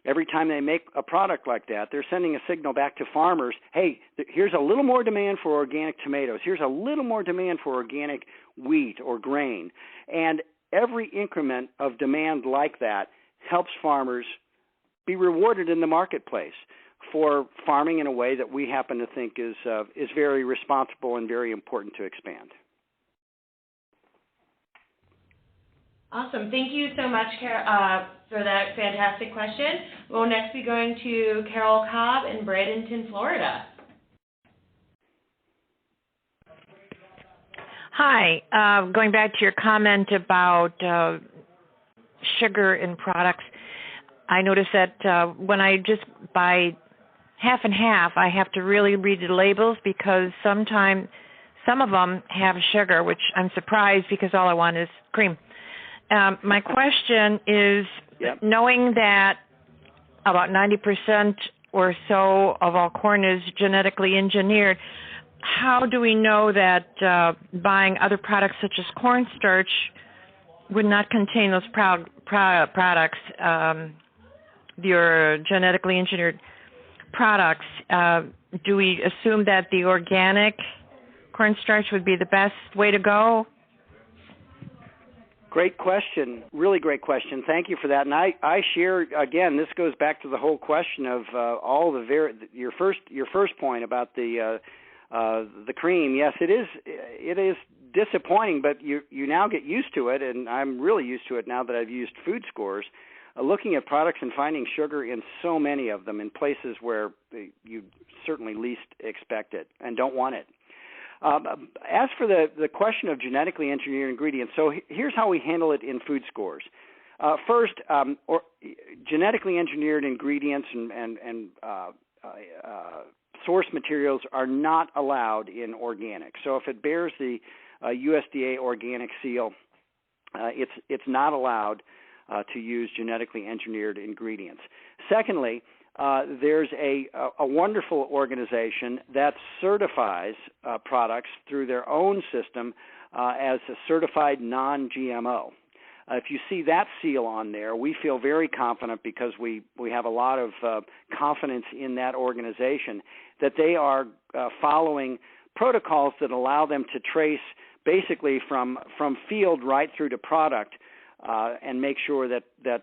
Every time they make a product like that, they're sending a signal back to farmers, hey, here's a little more demand for organic tomatoes. Here's a little more demand for organic wheat or grain. And every increment of demand like that helps farmers be rewarded in the marketplace for farming in a way that we happen to think is very responsible and very important to expand. Awesome. Thank you so much, for that fantastic question. We'll next be going to Carol Cobb in Bradenton, Florida. Hi. Going back to your comment about sugar in products, I noticed that when I just buy half and half, I have to really read the labels because sometimes some of them have sugar, which I'm surprised because all I want is cream. My question is, knowing that about 90% or so of all corn is genetically engineered, how do we know that buying other products such as cornstarch would not contain those products, your genetically engineered products? Do we assume that the organic cornstarch would be the best way to go? Great question. Really great question. Thank you for that. And I share, again, this goes back to the whole question of your first point about the cream. Yes, it is disappointing, but you now get used to it, and I'm really used to it now that I've used food scores, looking at products and finding sugar in so many of them in places where you certainly least expect it and don't want it. As for the question of genetically engineered ingredients, so here's how we handle it in food scores. First, genetically engineered ingredients and source materials are not allowed in organic. So if it bears the USDA organic seal, it's not allowed to use genetically engineered ingredients. Secondly, there's a wonderful organization that certifies products through their own system as a certified non-GMO. If you see that seal on there, we feel very confident because we have a lot of confidence in that organization that they are following protocols that allow them to trace basically from field right through to product and make sure that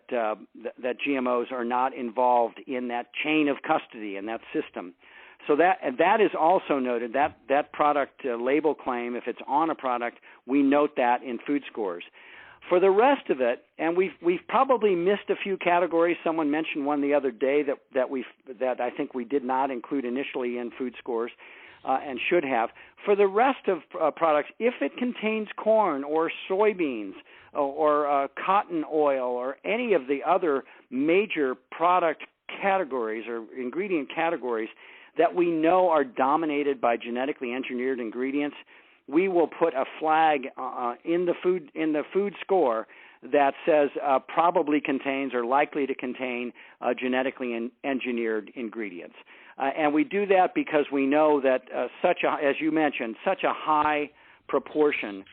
GMOs are not involved in that chain of custody in that system. So that is also noted. That product label claim, if it's on a product, we note that in food scores. For the rest of it, and we've probably missed a few categories. Someone mentioned one the other day that I think we did not include initially in food scores and should have. For the rest of products, if it contains corn or soybeans or cotton oil or any of the other major product categories or ingredient categories that we know are dominated by genetically engineered ingredients, we will put a flag in the food score that says probably contains or likely to contain genetically engineered ingredients. And we do that because we know that as you mentioned, such a high proportion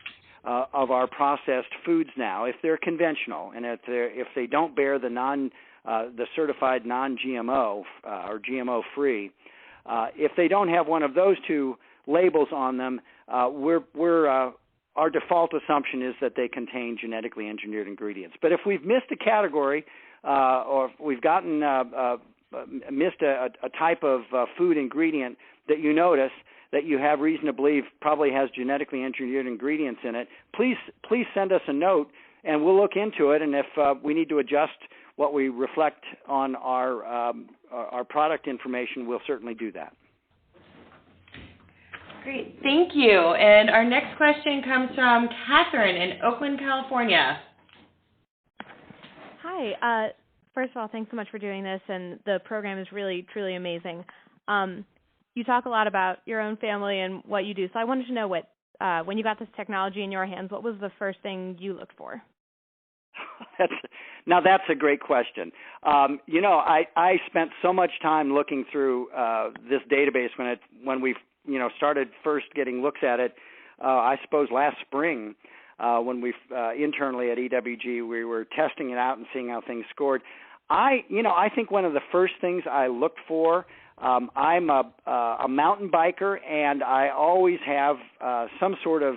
of our processed foods now, if they're conventional and if they don't bear the certified non-GMO or GMO-free, if they don't have one of those two labels on them, our default assumption is that they contain genetically engineered ingredients. But if we've missed a category or if we've gotten missed a type of food ingredient that you notice that you have reason to believe probably has genetically engineered ingredients in it, please send us a note and we'll look into it. And if we need to adjust what we reflect on our product information, we'll certainly do that. Great, thank you. And our next question comes from Catherine in Oakland, California. Hi. First of all, thanks so much for doing this, and the program is really, truly amazing. You talk a lot about your own family and what you do, so I wanted to know when you got this technology in your hands, what was the first thing you looked for? That's a great question. I spent so much time looking through this database when we started first getting looks at it. I suppose last spring, when we internally at EWG we were testing it out and seeing how things scored. I think one of the first things I looked for. I'm a mountain biker, and I always have some sort of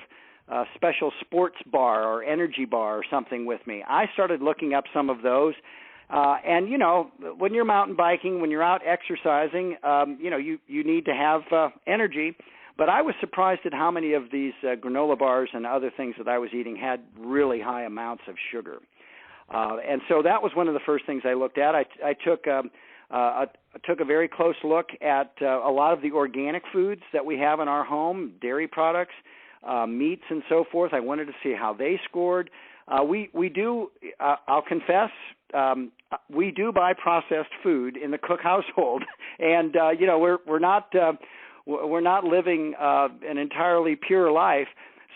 special sports bar or energy bar or something with me. I started looking up some of those, and when you're mountain biking, when you're out exercising, you need to have energy. But I was surprised at how many of these granola bars and other things that I was eating had really high amounts of sugar, and so that was one of the first things I looked at. I took a very close look at a lot of the organic foods that we have in our home, dairy products, meats and so forth. I wanted to see how they scored. We do, I'll confess, we do buy processed food in the Cook household, and we're not living an entirely pure life.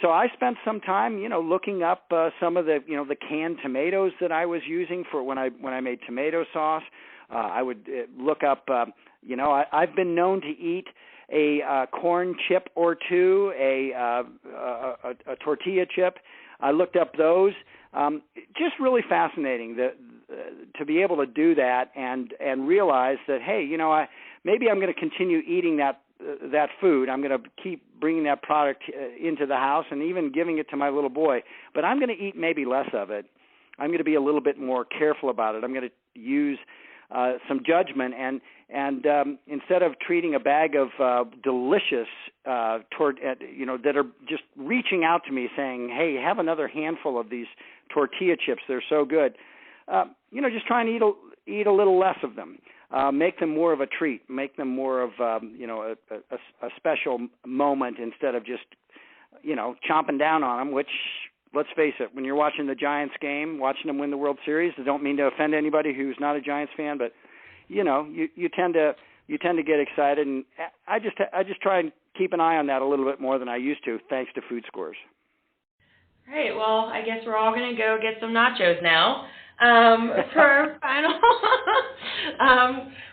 So I spent some time, looking up some of the canned tomatoes that I was using for when I made tomato sauce. I would look up, I've been known to eat a corn chip or two, a tortilla chip. I looked up those. Just really fascinating to be able to do that and realize that, hey, maybe I'm going to continue eating that food. I'm going to keep bringing that product into the house and even giving it to my little boy. But I'm going to eat maybe less of it. I'm going to be a little bit more careful about it. I'm going to use some judgment, and instead of treating a bag of delicious that are just reaching out to me saying, hey, have another handful of these tortilla chips, they're so good, just try and eat a little less of them. Make them more of a treat, make them more of a special moment instead of just chomping down on them, which, let's face it, when you're watching the Giants game, watching them win the World Series, I don't mean to offend anybody who's not a Giants fan, but you tend to get excited, and I just try and keep an eye on that a little bit more than I used to, thanks to Food Scores. All right, well, I guess we're all going to go get some nachos now. For our final,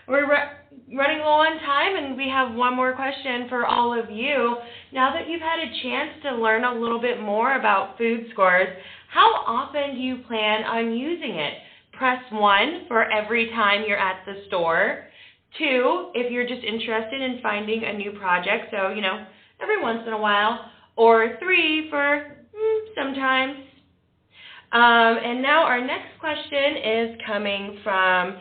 we're running low on time, and we have one more question for all of you. Now that you've had a chance to learn a little bit more about Food Scores, how often do you plan on using it? Press 1 for every time you're at the store. 2, if you're just interested in finding a new project, so, every once in a while. Or 3 for sometimes. And now our next question is coming from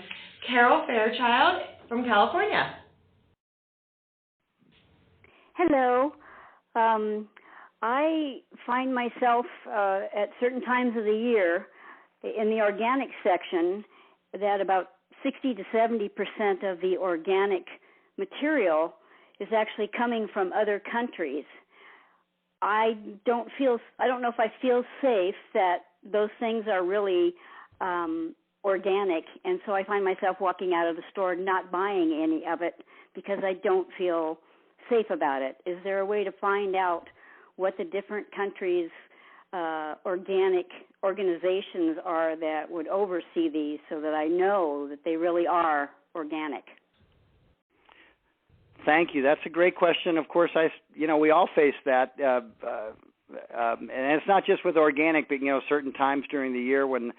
Carol Fairchild from California. Hello. I find myself at certain times of the year in the organic section that about 60 to 70% of the organic material is actually coming from other countries. I don't know if I feel safe that those things are really organic, and so I find myself walking out of the store not buying any of it because I don't feel safe about it. Is there a way to find out what the different countries' organic organizations are that would oversee these so that I know that they really are organic? Thank you. That's a great question. Of course, we all face that, and it's not just with organic, but certain times during the year when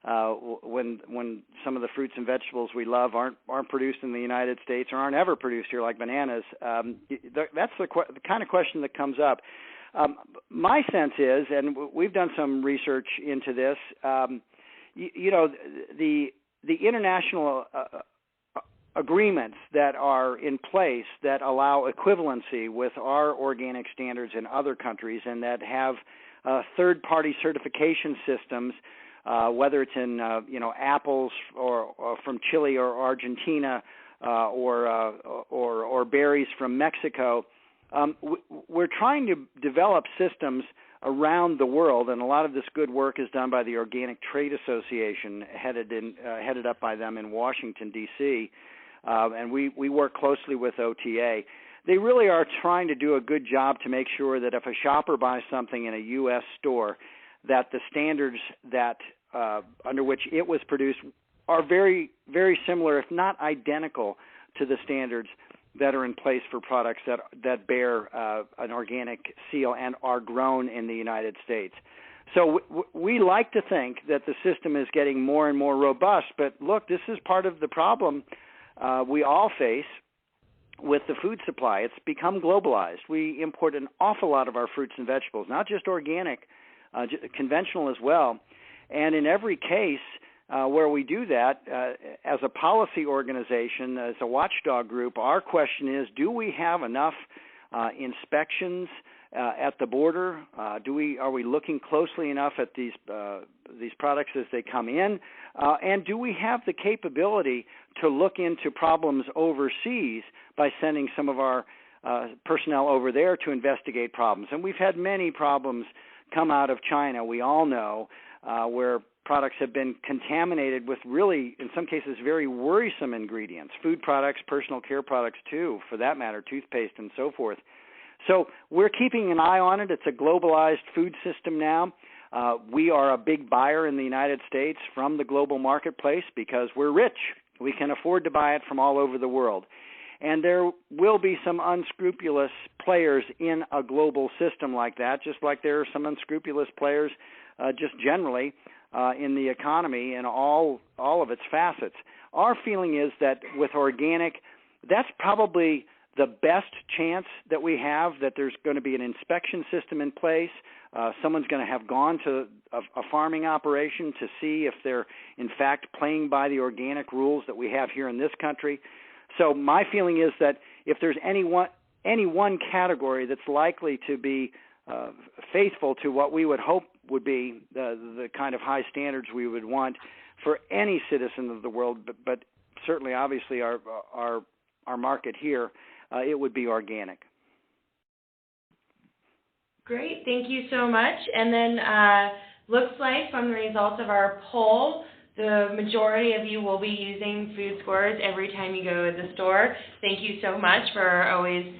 some of the fruits and vegetables we love aren't produced in the United States or aren't ever produced here, like bananas. That's the kind of question that comes up. My sense is, and we've done some research into this, the international agreements that are in place that allow equivalency with our organic standards in other countries and that have third-party certification systems, whether it's in apples or from Chile or Argentina or berries from Mexico. We're trying to develop systems around the world, and a lot of this good work is done by the Organic Trade Association, headed up by them in Washington, D.C., and we work closely with OTA. They really are trying to do a good job to make sure that if a shopper buys something in a U.S. store, that the standards that under which it was produced are very, very similar, if not identical, to the standards that are in place for products that bear an organic seal and are grown in the United States. So we like to think that the system is getting more and more robust, but look, this is part of the problem we all face with the food supply. It's become globalized. We import an awful lot of our fruits and vegetables, not just organic, conventional as well. And in every case where we do that, as a policy organization, as a watchdog group, our question is, do we have enough inspections at the border? Are we looking closely enough at these products as they come in? And do we have the capability to look into problems overseas by sending some of our personnel over there to investigate problems? And we've had many problems come out of China, we all know, where products have been contaminated with really, in some cases, very worrisome ingredients, food products, personal care products too, for that matter, toothpaste and so forth. So we're keeping an eye on it. It's a globalized food system now. We are a big buyer in the United States from the global marketplace because we're rich. We can afford to buy it from all over the world. And there will be some unscrupulous players in a global system like that, just like there are some unscrupulous players just generally in the economy in all of its facets. Our feeling is that with organic, that's probably the best chance that we have that there's going to be an inspection system in place. Someone's going to have gone to a farming operation to see if they're, in fact, playing by the organic rules that we have here in this country. So my feeling is that if there's any one category that's likely to be faithful to what we would hope would be the kind of high standards we would want for any citizen of the world, but certainly, obviously, our market here, it would be organic. Great, thank you so much. And then looks like from the results of our poll, the majority of you will be using Food Scores every time you go to the store. Thank you so much for always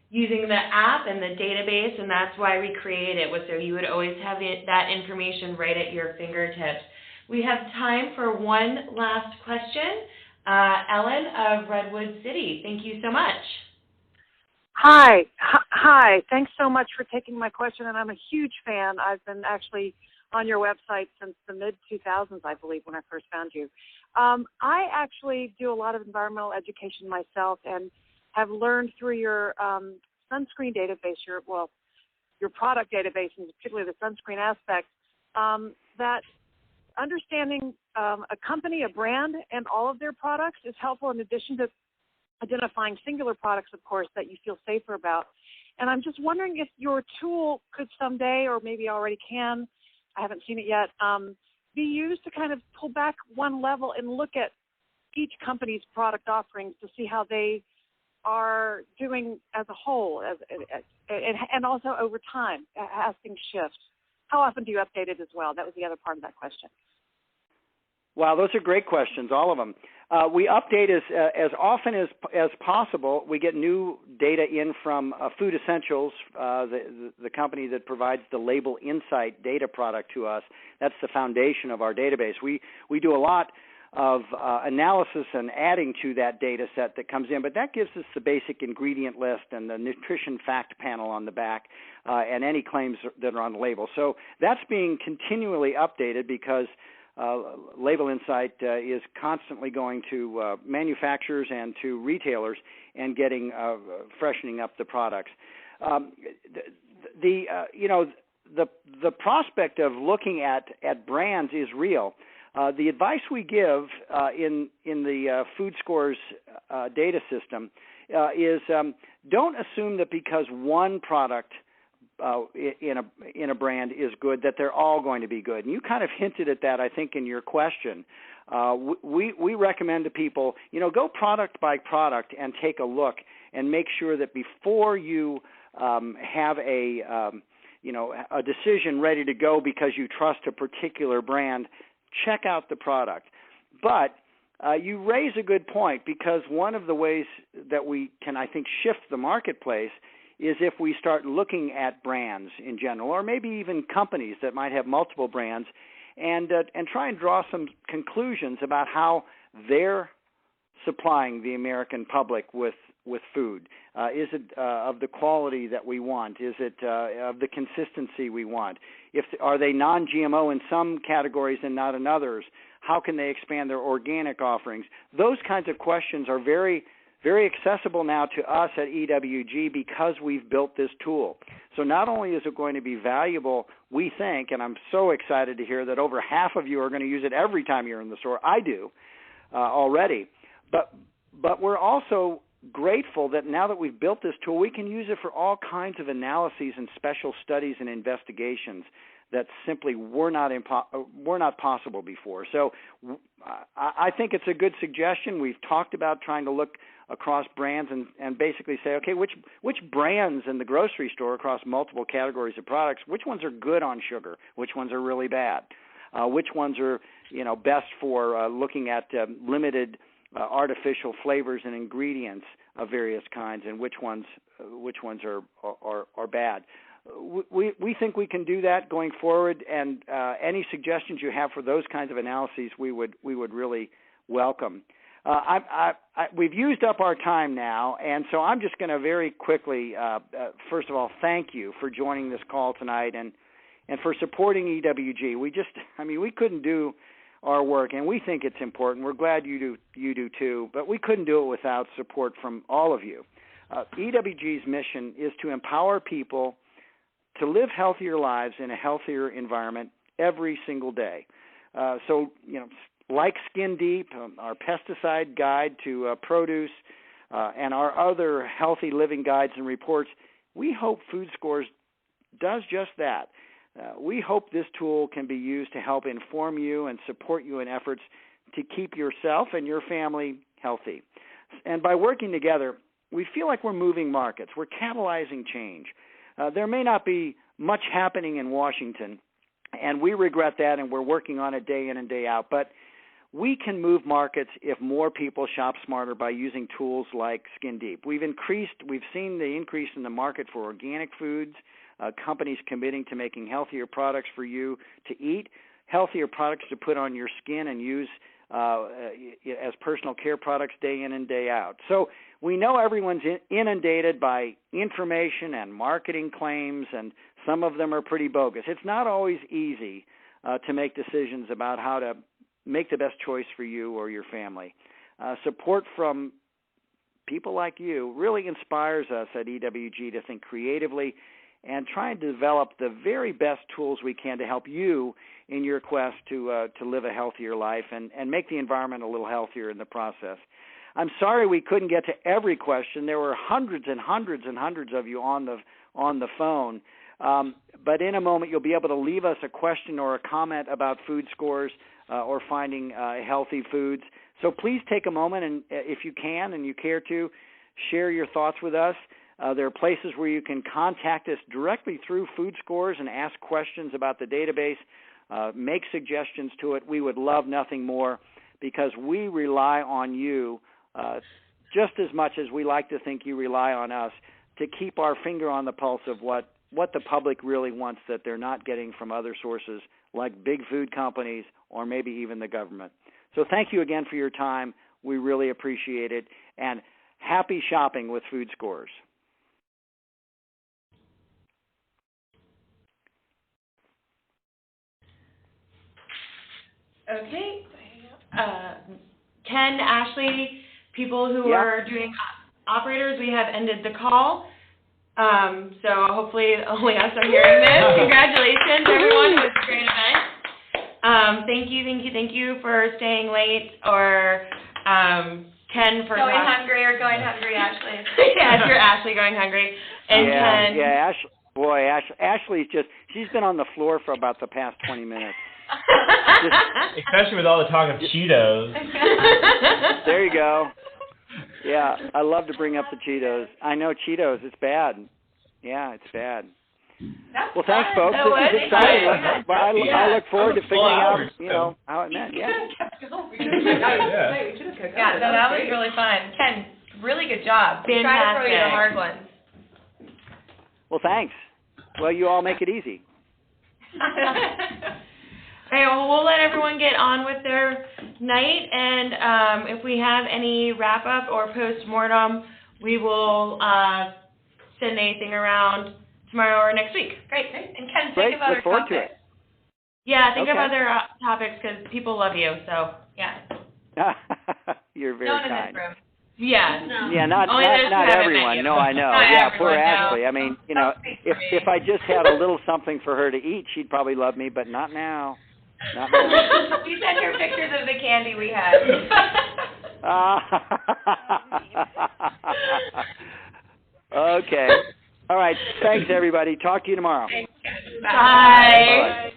using the app and the database, and that's why we created it, was so you would always have that information right at your fingertips. We have time for one last question. Ellen of Redwood City, thank you so much. Hi. Thanks so much for taking my question, and I'm a huge fan. I've been actually on your website since the mid-2000s, I believe, when I first found you. I actually do a lot of environmental education myself and have learned through your sunscreen database, your product database, and particularly the sunscreen aspect, that understanding a company, a brand, and all of their products is helpful in addition to identifying singular products, of course, that you feel safer about. And I'm just wondering if your tool could someday, or maybe already can, I haven't seen it yet, be used to kind of pull back one level and look at each company's product offerings to see how they are doing as a whole, and also over time, as things shift. How often do you update it as well? That was the other part of that question. Wow, those are great questions, all of them. We update as often as possible. We get new data in from Food Essentials, the company that provides the Label Insight data product to us. That's the foundation of our database. We do a lot of analysis and adding to that data set that comes in, but that gives us the basic ingredient list and the nutrition fact panel on the back and any claims that are on the label. So that's being continually updated because Label Insight is constantly going to manufacturers and to retailers and getting freshening up the products. The prospect of looking at brands is real. The advice we give in the Food Scores data system is don't assume that because one product in a brand is good that they're all going to be good. And you kind of hinted at that, I think, in your question. We recommend to people, go product by product and take a look and make sure that before you have a decision ready to go because you trust a particular brand, check out the product. But you raise a good point, because one of the ways that we can, I think, shift the marketplace is if we start looking at brands in general, or maybe even companies that might have multiple brands, and try and draw some conclusions about how they're supplying the American public with food. Is it of the quality that we want? Is it of the consistency we want? Are they non-GMO in some categories and not in others? How can they expand their organic offerings? Those kinds of questions are very, very accessible now to us at EWG because we've built this tool. So not only is it going to be valuable, we think, and I'm so excited to hear that over half of you are going to use it every time you're in the store. I do already. But we're also grateful that now that we've built this tool, we can use it for all kinds of analyses and special studies and investigations that simply were not possible before. So I think it's a good suggestion. We've talked about trying to look across brands and basically say, okay, which brands in the grocery store across multiple categories of products, which ones are good on sugar, which ones are really bad, which ones are best for looking at limited artificial flavors and ingredients of various kinds, and which ones are bad. We think we can do that going forward, and any suggestions you have for those kinds of analyses, we would really welcome. We've used up our time now, and so I'm just going to very quickly, first of all, thank you for joining this call tonight and for supporting EWG. We couldn't do our work, and we think it's important. We're glad you do too, but we couldn't do it without support from all of you. EWG's mission is to empower people to live healthier lives in a healthier environment every single day. Like Skin Deep, our pesticide guide to produce, and our other healthy living guides and reports, we hope Food Scores does just that. We hope this tool can be used to help inform you and support you in efforts to keep yourself and your family healthy. And by working together, we feel like we're moving markets. We're catalyzing change. There may not be much happening in Washington, and we regret that, and we're working on it day in and day out. But we can move markets if more people shop smarter by using tools like Skin Deep. We've seen the increase in the market for organic foods, companies committing to making healthier products for you to eat, healthier products to put on your skin and use as personal care products day in and day out. So we know everyone's inundated by information and marketing claims, and some of them are pretty bogus. It's not always easy to make decisions about how to make the best choice for you or your family. Support from people like you really inspires us at EWG to think creatively and try and develop the very best tools we can to help you in your quest to live a healthier life and make the environment a little healthier in the process. I'm sorry we couldn't get to every question. There were hundreds and hundreds and hundreds of you on the phone. But in a moment, you'll be able to leave us a question or a comment about Food Scores or finding healthy foods. So please take a moment, and if you can and you care to, share your thoughts with us. There are places where you can contact us directly through Food Scores and ask questions about the database, make suggestions to it. We would love nothing more because we rely on you just as much as we like to think you rely on us to keep our finger on the pulse of what the public really wants that they're not getting from other sources like big food companies or maybe even the government. So thank you again for your time. We really appreciate it. And happy shopping with Food Scores. Okay. Ken, Ashley, people who are doing operators, we have ended the call. So hopefully only us are hearing this. Congratulations, everyone. It was a great event. Thank you for staying late, or Ken for going hungry, Ashley. Yes, you're Ashley going hungry. And Ken. Ashley's she's been on the floor for about the past 20 minutes. Especially with all the talk of Cheetos. There you go. Yeah, I love to bring up the Cheetos. I know Cheetos, it's bad. Yeah, it's bad. Well, thanks, folks. This is exciting. I look forward to figuring out, how it meant. Yeah. That was really fun. Ken, really good job. Fantastic. Try to throw you the hard ones. Well, thanks. Well, you all make it easy. Okay, well, we'll let everyone get on with their night, and if we have any wrap-up or post-mortem, we will send anything around tomorrow or next week. Great. And Ken, think of other Look forward topics. to it. Yeah, think of other topics because people love you, so, yeah. You're very no one kind. in this room. Yeah. No. Yeah, not everyone. No, I know. Not yeah, everyone, poor no. Ashley. I mean, you know, if I just had a little something for her to eat, she'd probably love me, but not now. Not now. You sent her pictures of the candy we had. Okay. All right. Thanks, everybody. Talk to you tomorrow. Bye. Bye.